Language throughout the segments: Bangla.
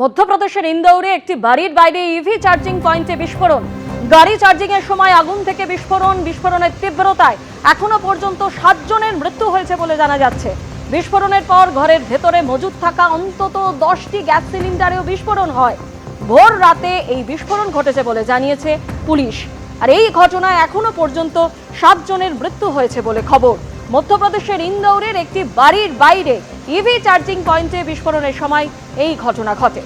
মধ্যপ্রদেশের ইন্দোরে একটি বাড়ির বাইরে ইভি চার্জিং পয়েন্টে বিস্ফোরণ। গাড়ি চার্জিং এর সময় আগুন থেকে বিস্ফোরণের তীব্রতায় এখনো পর্যন্ত 7 জনের মৃত্যু হয়েছে বলে জানা যাচ্ছে। বিস্ফোরণের পর ঘরের ভেতরে মজুদ থাকা অন্তত 10টি গ্যাস সিলিন্ডারেও বিস্ফোরণ হয়। ভোর রাতে এই বিস্ফোরণ ঘটেছে বলে জানিয়েছে পুলিশ। আর এই ঘটনায় এখনো পর্যন্ত 7 জনের মৃত্যু হয়েছে বলে খবর। মধ্যপ্রদেশের ইন্দোরের একটি বাড়ির বাইরে ইভি চার্জিং পয়েন্টে বিস্ফোরণের সময় এই ঘটনা ঘটে।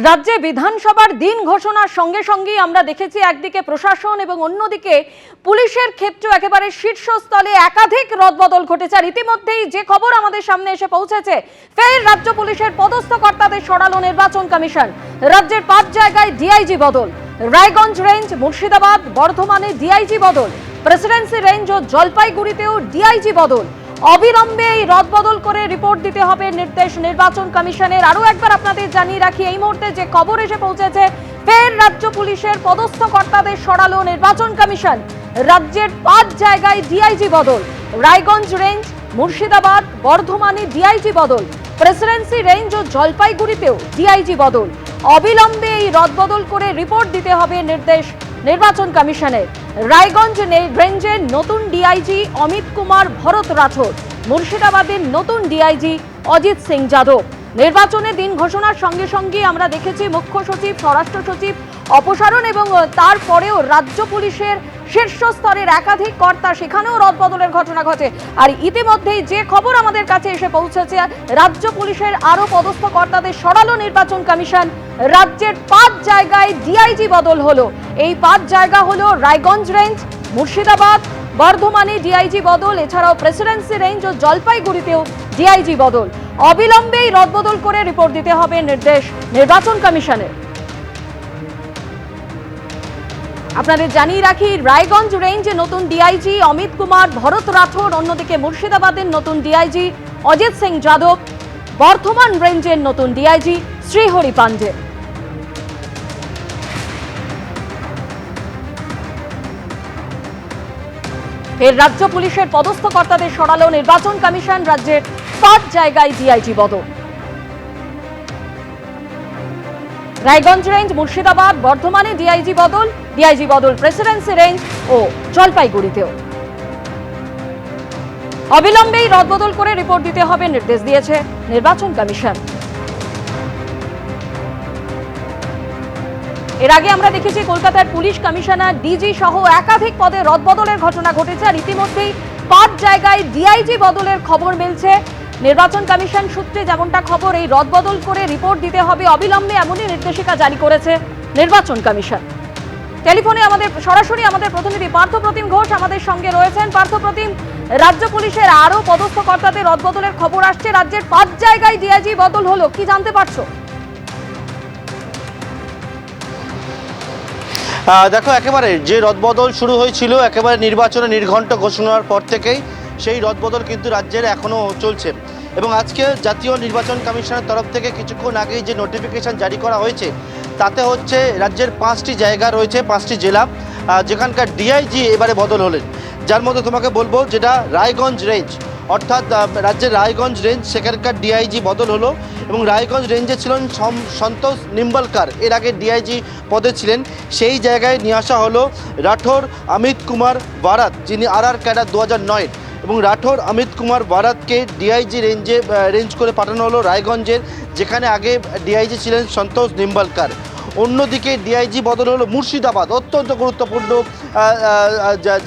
রাজ্যে বিধানসভার দিন ঘোষণার সঙ্গে সঙ্গেই আমরা দেখেছি একদিকে প্রশাসন এবং অন্যদিকে পুলিশের ক্ষেত্রে একেবারে শীর্ষস্থলে একাধিক রদবদল ঘটেছে। আর ইতিমধ্যেই যে খবর আমাদের সামনে এসে পৌঁছেছে, ফের রাজ্য পুলিশের পদস্থ কর্তাদের সরালো নির্বাচন কমিশন। রাজ্যের 5 জায়গায় ডিআইজি বদল। রায়গঞ্জ রেঞ্জ, মুর্শিদাবাদ, বর্ধমানে ডিআইজি বদল। প্রেসিডেন্সি রেঞ্জ ও জলপাইগুড়িতেও ডিআইজি বদল। অবিলম্বে এই রদবদল করে রিপোর্ট দিতে হবে নির্দেশ নির্বাচন কমিশনের। আরো একবার আপনাদের জানিয়ে রাখি, এই মুহূর্তে যে খবর এসে পৌঁছেছে, ফের রাজ্য পুলিশের পদস্থ কর্তাদের সরালো নির্বাচন কমিশন। রাজ্যের 5 জায়গায় ডিআইজি বদল। রায়গঞ্জ রেঞ্জ, মুর্শিদাবাদ, বর্ধমানে ডিআইজি বদল। প্রেসিডেন্সি রেঞ্জ ও জলপাইগুড়িতেও ডিআইজি বদল। অবিলম্বে এই রদবদল করে রিপোর্ট দিতে হবে নির্দেশ নির্বাচন কমিশনের। রায়গঞ্জ রেঞ্জের নতুন ডিআইজি অমিত কুমার ভরত রাঠোর, মুর্শিদাবাদের নতুন ডিআইজি অজিত সিং যাদব। নির্বাচনের দিন ঘোষণার সঙ্গে সঙ্গে আমরা দেখেছি মুখ্য সচিব, স্বরাষ্ট্র সচিব অপসারণ এবং তারপরেও রাজ্য পুলিশের শীর্ষ স্তরের একাধিক কর্তা, সেখানেও রদবদলের ঘটনা ঘটে। আর ইতিমধ্যেই যে খবর আমাদের কাছে এসে পৌঁছেছে, রাজ্য পুলিশের আরো পদস্থ কর্তাদের সরালো নির্বাচন কমিশন। রাজ্যের 5 জায়গায় ডিআইজি বদল হলো। এই 5 জায়গা হলো রায়গঞ্জ রেঞ্জ, মুর্শিদাবাদ, বর্ধমানে ডিআইজি বদল। এছাড়াও প্রেসিডেন্সি রেঞ্জ ও জলপাইগুড়িতেও ডিআইজি বদল। অবিলম্বে এই রদবদল করে রিপোর্ট দিতে হবে নির্দেশ নির্বাচন কমিশনের। আপনাদের জানিয়ে রাখি, রায়গঞ্জ রেঞ্জে নতুন ডিআইজি অমিত কুমার ভরত রাঠোর, অন্যদিকে মুর্শিদাবাদের নতুন ডিআইজি অজিত সিং যাদব, বর্ধমান রেঞ্জের নতুন ডিআইজি শ্রীহরি পান্ডে। ফের রাজ্য পুলিশের পদস্থ কর্তাদের সরালো নির্বাচন কমিশন। রাজ্যের 5 জায়গায় ডিআইজি বদল। রায়গঞ্জ রেঞ্জ, মুর্শিদাবাদ, বর্ধমানে ডিআইজি বদল প্রেসিডেন্সি রেঞ্জ ও জলপাইগুড়িতেও। অবিলম্বেই রদবদল করে রিপোর্ট দিতে হবে নির্দেশ দিয়েছে নির্বাচন কমিশন। এর আগে আমরা দেখেছি কলকাতার পুলিশ কমিশনার, ডিজি সহ একাধিক পদে রদবদলের ঘটনা ঘটেছে। আর ইতিমধ্যেই 5 জায়গায় ডিআইজি বদলের খবর মিলছে নির্বাচন কমিশন সূত্রে। যেমনটা খবর, এই রদবদল করে রিপোর্ট দিতে হবে অবিলম্বে, এমনই নির্দেশিকা জারি করেছে নির্বাচন কমিশন। টেলিফোনে সরাসরি আমাদের প্রতিনিধি পার্থপ্রতিম ঘোষ আমাদের সঙ্গে রয়েছেন। পার্থপ্রতিম, রাজ্য পুলিশের আরো পদস্থ কর্তাদের রদবদলের খবর আসছে। রাজ্যের 5 জায়গায় ডিআইজি বদল হলো, কি জানতে পারছো? দেখো, একেবারে যে রদবদল শুরু হয়েছিল একেবারে নির্বাচনে নির্ঘণ্ট ঘোষণার পর থেকেই সেই রদবদল কিন্তু রাজ্যের এখনও চলছে। এবং আজকে জাতীয় নির্বাচন কমিশনের তরফ থেকে কিছুক্ষণ আগেই যে নোটিফিকেশন জারি করা হয়েছে, তাতে হচ্ছে রাজ্যের 5টি জায়গা রয়েছে, 5টি জেলা, যেখানকার ডিআইজি এবারে বদল হলেন। যার মধ্যে তোমাকে বলবো, যেটা রায়গঞ্জ রেঞ্জ, অর্থাৎ রাজ্যের রায়গঞ্জ রেঞ্জ, সেখানকার ডিআইজি বদল হলো। এবং রায়গঞ্জ রেঞ্জে ছিলেন সন্তোষ নিম্বলকার, এর আগে ডিআইজি পদে ছিলেন। সেই জায়গায় নিয়ে আসা হলো রাঠোর অমিত কুমার ভারত, যিনি RR ক্যাডার 2009। এবং রাঠোর অমিত কুমার ভারতকে ডিআইজি রেঞ্জ করে পাঠানো হলো রায়গঞ্জের, যেখানে আগে ডিআইজি ছিলেন সন্তোষ নিম্বলকার। অন্যদিকে ডিআইজি বদল হলো মুর্শিদাবাদ, অত্যন্ত গুরুত্বপূর্ণ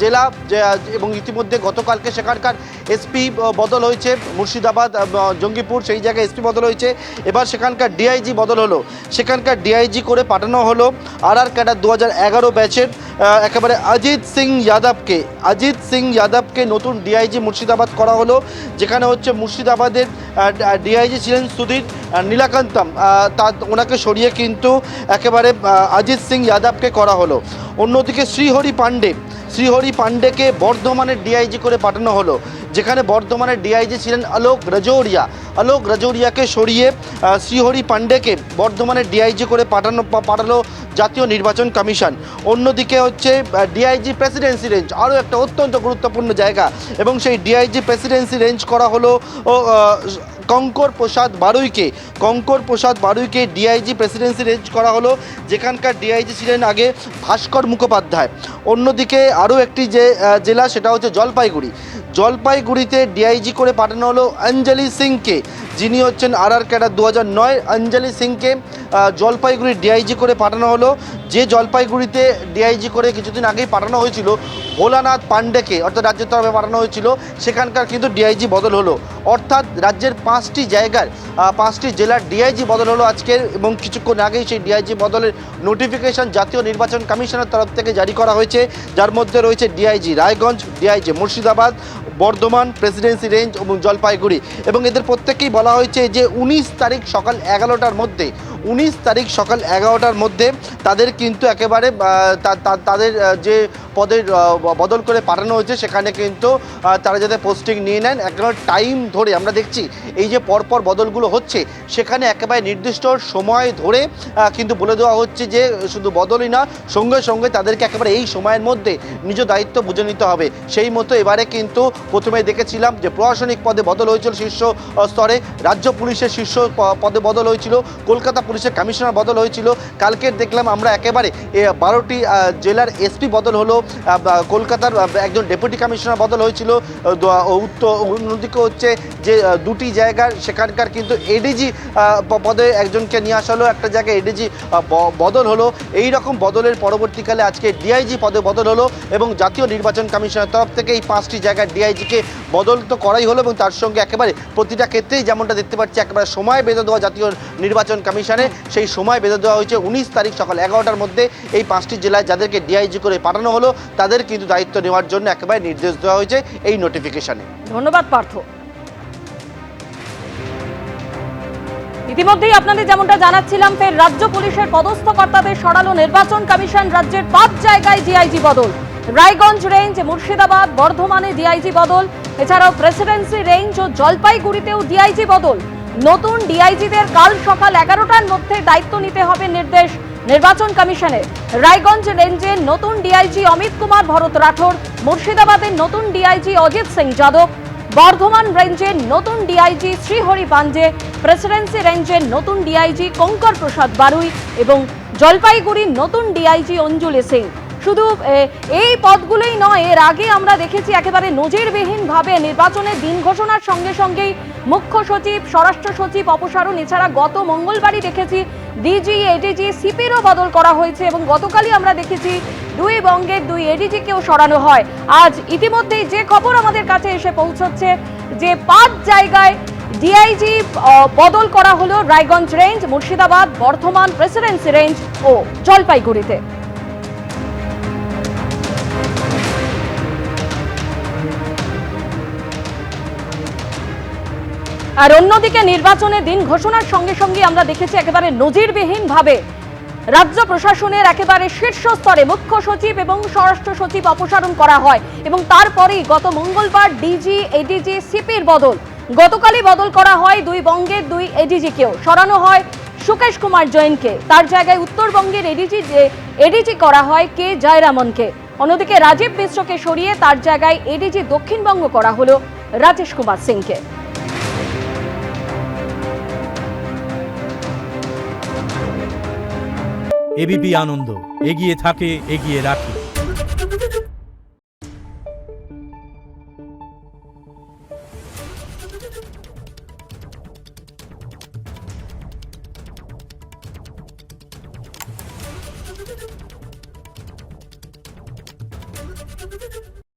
জেলা, এবং ইতিমধ্যে গতকালকে সেখানকার এসপি বদল হয়েছে। মুর্শিদাবাদ, জঙ্গিপুর, সেই জায়গায় এসপি বদল হয়েছে। এবার সেখানকার ডিআইজি বদল হলো, সেখানকার ডিআইজি করে পাঠানো হলো RR ক্যাডার 2011 ব্যাচের একেবারে অজিত সিং যাদবকে নতুন ডিআইজি মুর্শিদাবাদ করা হলো, যেখানে হচ্ছে মুর্শিদাবাদের ডিআইজি ছিলেন সুধীর নীলাকান্তম, ওনাকে সরিয়ে কিন্তু একেবারে অজিত সিং যাদবকে করা হলো। অন্যদিকে শ্রীহরি পান্ডেকে বর্ধমানের ডিআইজি করে পাঠানো হলো, যেখানে বর্ধমানের ডিআইজি ছিলেন আলোক রাজৌরিয়াকে সরিয়ে শ্রীহরি পাণ্ডেকে বর্ধমানের ডিআইজি করে পাঠালো জাতীয় নির্বাচন কমিশন। অন্যদিকে হচ্ছে ডিআইজি প্রেসিডেন্সি রেঞ্জ, আরও একটা অত্যন্ত গুরুত্বপূর্ণ জায়গা, এবং সেই ডিআইজি প্রেসিডেন্সি রেঞ্জ করা হলো কঙ্কর প্রসাদ বারুইকে ডিআইজি প্রেসিডেন্সি রেঞ্জ করা হলো, যেখানকার ডিআইজি ছিলেন আগে ভাস্কর মুখোপাধ্যায়। অন্যদিকে আরও একটি যে জেলা সেটা হচ্ছে জলপাইগুড়িতে ডিআইজি করে পাঠানো হলো অঞ্জলি সিংকে, যিনি হচ্ছেন আর ক্যাডার 2009। অঞ্জলি সিংকে জলপাইগুড়ি ডিআইজি করে পাঠানো হলো। যে জলপাইগুড়িতে ডিআইজি করে কিছুদিন আগেই পাঠানো হয়েছিল ভোলানাথ পাণ্ডেকে, অর্থাৎ রাজ্যের তরফে পাঠানো হয়েছিল, সেখানকার কিন্তু ডিআইজি বদল হলো। অর্থাৎ রাজ্যের 5টি জায়গার 5টি জেলার ডিআইজি বদল হলো আজকের, এবং কিছুক্ষণ আগেই সেই ডিআইজি বদলের নোটিফিকেশন জাতীয় নির্বাচন কমিশনের তরফ থেকে জারি করা হয়েছে, যার মধ্যে রয়েছে DIG Raiganj, DIG Murshidabad, Bardhaman, presidency range এবং জলপাইগুড়ি। এবং এদের প্রত্যেকেই বলা হয়েছে যে 19 তারিখ সকাল 11টার মধ্যে তাদের কিন্তু একেবারে তাদের যে পদের বদল করে পাঠানো হয়েছে সেখানে কিন্তু তারা যাতে পোস্টিং নিয়ে নেন। একেবারে টাইম ধরে আমরা দেখছি এই যে পরপর বদলগুলো হচ্ছে, সেখানে একেবারে নির্দিষ্ট সময় ধরে কিন্তু বলে দেওয়া হচ্ছে যে শুধু বদলই না, সঙ্গে সঙ্গে তাদেরকে একেবারে এই সময়ের মধ্যে নিজ দায়িত্ব বুঝে নিতে হবে। সেই মতো এবারে কিন্তু প্রথমে দেখেছিলাম যে প্রশাসনিক পদে বদল হয়েছিল শীর্ষ স্তরে, রাজ্য পুলিশের শীর্ষ পদে বদল হয়েছিল, কলকাতা পুলিশের কমিশনার বদল হয়েছিল। কালকে দেখলাম আমরা একেবারে 12টি জেলার এসপি বদল হলো, কলকাতার একজন ডেপুটি কমিশনার বদল হয়েছিল। অন্যদিকে হচ্ছে যে 2টি জায়গার সেখানকার কিন্তু এডিজি পদে একজনকে নিয়ে আসা হলো, একটা জায়গায় এডিজি বদল হলো। এই রকম বদলের পরবর্তীকালে আজকে ডিআইজি পদে বদল হলো, এবং জাতীয় নির্বাচন কমিশনের তরফ থেকে এই 5টি জায়গার ডিআইজিকে বদল তো করাই হলো, এবং তার সঙ্গে একেবারে প্রতিটা ক্ষেত্রেই যেমনটা দেখতে পাচ্ছি একেবারে সময় বেঁধে দেওয়া জাতীয় নির্বাচন কমিশনে, সেই সময় বেঁধে দেওয়া হয়েছে 19 তারিখ সকাল 11টার মধ্যে এই 5টি জেলায় যাদেরকে ডিআইজি করে পাঠানো হলো তাদের কিন্তু দায়িত্ব নেওয়ার জন্য একেবারে নির্দেশ দেওয়া হয়েছে এই নোটিফিকেশনে। ধন্যবাদ পার্থ। ইতিমধ্যেই আপনাদের যেমনটা জানাচ্ছিলাম, ফের রাজ্য পুলিশের পদস্থ কর্তাদের সরালো নির্বাচন কমিশন। রাজ্যের 5 জায়গায় ডিআইজি বদল, রায়গঞ্জ রেঞ্জ, মুর্শিদাবাদ, বর্ধমানে ডিআইজি বদল, এছাড়াও প্রেসিডেন্সি রেঞ্জ ও জলপাইগুড়িতেও ডিআইজি বদল। নতুন ডিআইজিদের কাল সকাল 11টার মধ্যে দায়িত্ব নিতে হবে নির্দেশ নির্বাচন কমিশনের। রায়গঞ্জ রেঞ্জের নতুন ডিআইজি অমিত কুমার ভরত রাঠোর, মুর্শিদাবাদের নতুন ডিআইজি অজিত সিং যাদব, বর্ধমান রেঞ্জের নতুন ডিআইজি শ্রীহরি পাণ্ডে, প্রেসিডেন্সি রেঞ্জের নতুন ডিআইজি কঙ্কর প্রসাদ বারুই এবং জলপাইগুড়ির নতুন ডিআইজি অঞ্জলি সিং। শুধু এই পদগুলোই নয়, এর আগে আমরা দেখেছি একেবারে নজিরবিহীনভাবে নির্বাচনের দিন ঘোষণার সঙ্গে সঙ্গেই মুখ্য সচিব, স্বরাষ্ট্র সচিব অপসারণ, এছাড়া গত মঙ্গলবারই দেখেছি ডিজি, এডিজি, সিপিরও বদল করা হয়েছে, এবং গতকালই আমরা দেখেছি 2 বঙ্গের 2 এডিজিকেও সরানো হয়। আজ ইতিমধ্যেই যে খবর আমাদের কাছে এসে পৌঁছচ্ছে যে 5 জায়গায় ডিআইজি বদল করা হলো, Raiganj range, Murshidabad, Bardhaman, presidency range ও জলপাইগুড়িতে। আর অন্যদিকে নির্বাচনের দিন ঘোষণার সঙ্গে সঙ্গে আমরা দেখেছি একেবারে নজিরবিহীনভাবে রাজ্য প্রশাসনের একেবারে শীর্ষ স্তরে মুখ্য সচিব এবং স্বরাষ্ট্র সচিব অপসারণ করা হয়, এবং তারপরেই গত মঙ্গলবার ডিজি, এডিজি, সিপির বদল। গতকালই বদল করা হয় 2 বঙ্গের 2 এডিজিকেও, সরানো হয় সুকেশ কুমার জৈনকে, তার জায়গায় উত্তরবঙ্গের এডিজি করা হয় কে জয়রামনকে। অন্যদিকে রাজীব মিশ্রকে সরিয়ে তার জায়গায় এডিজি দক্ষিণবঙ্গ করা হলো রাজেশ কুমার সিংকে। এবিপি আনন্দ, এগিয়ে থাকে, এগিয়ে রাখে।